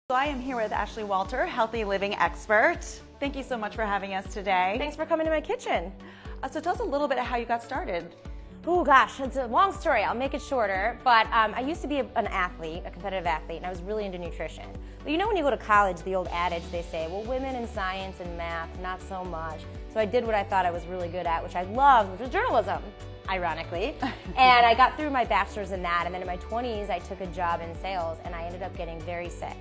So I am here with Ashley Walter, healthy living expert. Thank you so much for having us today. Thanks for coming to my kitchen. So tell us a little bit of how you got started. Oh gosh, it's a long story. I'll make it shorter. But I used to be an athlete, a competitive athlete, and I was really into nutrition. But you know when you go to college, the old adage, they say, well, women in science and math, not so much. So I did what I thought I was really good at, which I loved, which was journalism, ironically. And I got through my bachelor's in that, and then in my 20s, I took a job in sales, and I ended up getting very sick.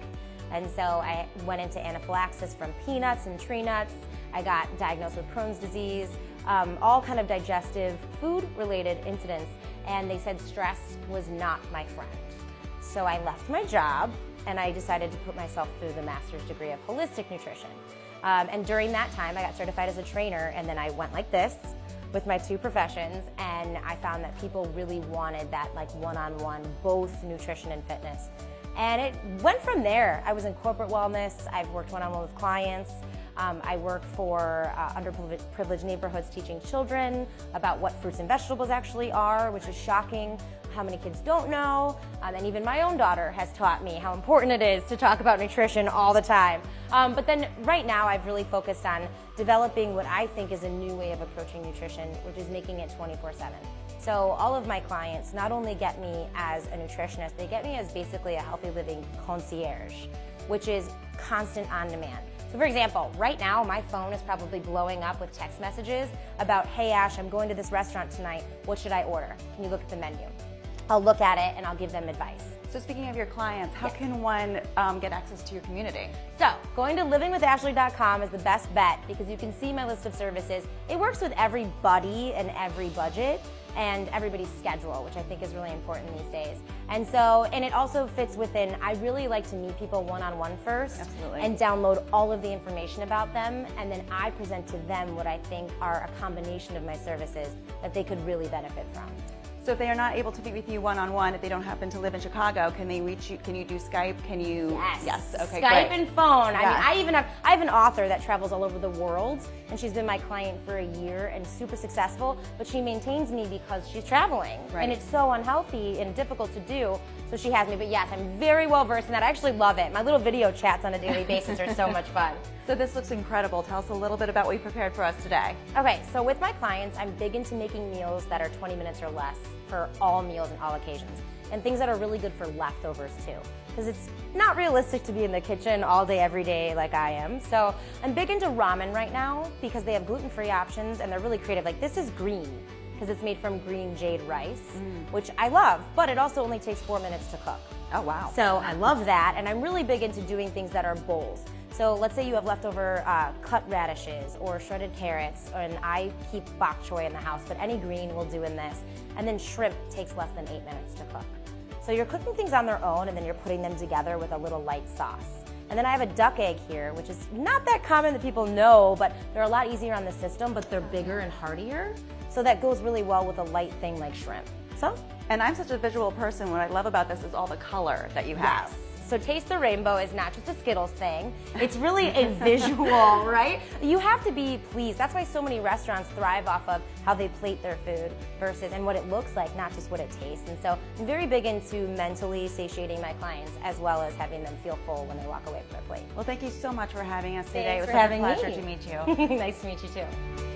And so I went into anaphylaxis from peanuts and tree nuts. I got diagnosed with Crohn's disease, all kind of digestive, food-related incidents. And they said stress was not my friend. So I left my job and I decided to put myself through the master's degree of holistic nutrition. And during that time, I got certified as a trainer, and then I went like this with my two professions, and I found that people really wanted that like one-on-one, both nutrition and fitness. And it went from there. I was in corporate wellness. I've worked one-on-one with clients. I work for underprivileged neighborhoods teaching children about what fruits and vegetables actually are, which is shocking, how many kids don't know. And even my own daughter has taught me how important it is to talk about nutrition all the time. But then right now I've really focused on developing what I think is a new way of approaching nutrition, which is making it 24/7. So all of my clients not only get me as a nutritionist, they get me as basically a healthy living concierge, which is constant on demand. So for example, right now my phone is probably blowing up with text messages about, hey Ash, I'm going to this restaurant tonight, what should I order? Can you look at the menu? I'll look at it and I'll give them advice. So speaking of your clients, how Yes. can one get access to your community? So, going to livingwithashley.com is the best bet because you can see my list of services. It works with everybody and every budget and everybody's schedule, which I think is really important these days. And it also fits within, I really like to meet people one-on-one first. Absolutely. And download all of the information about them, and then I present to them what I think are a combination of my services that they could really benefit from. So if they are not able to meet with you one-on-one, if they don't happen to live in Chicago, can they reach you? Can you do Skype? Can you? Yes. Yes. Okay. Skype great. and phone. Yes. I mean, I have an author that travels all over the world, and she's been my client for a year and super successful, but she maintains me because she's traveling. Right. And it's so unhealthy and difficult to do, so she has me. But yes, I'm very well versed in that. I actually love it. My little video chats on a daily basis are so much fun. So this looks incredible. Tell us a little bit about what you prepared for us today. Okay, so with my clients, I'm big into making meals that are 20 minutes or less for all meals and all occasions, and things that are really good for leftovers too, because it's not realistic to be in the kitchen all day, every day like I am. So I'm big into ramen right now because they have gluten-free options and they're really creative. Like this is green because it's made from green jade rice, which I love, but it also only takes 4 minutes to cook. Oh wow. So I love that, and I'm really big into doing things that are bowls. So let's say you have leftover cut radishes or shredded carrots, and I keep bok choy in the house, but any green will do in this. And then shrimp takes less than 8 minutes to cook. So you're cooking things on their own, and then you're putting them together with a little light sauce. And then I have a duck egg here, which is not that common that people know, but they're a lot easier on the system, but they're bigger and heartier. So that goes really well with a light thing like shrimp. So. And I'm such a visual person. What I love about this is all the color that you have. Yes. So Taste the Rainbow is not just a Skittles thing. It's really a visual, right? You have to be pleased. That's why so many restaurants thrive off of how they plate their food versus and what it looks like, not just what it tastes. And so I'm very big into mentally satiating my clients as well as having them feel full when they walk away from their plate. Well, thank you so much for having us today. Thanks It was for such having a pleasure me. to meet you. Nice to meet you too.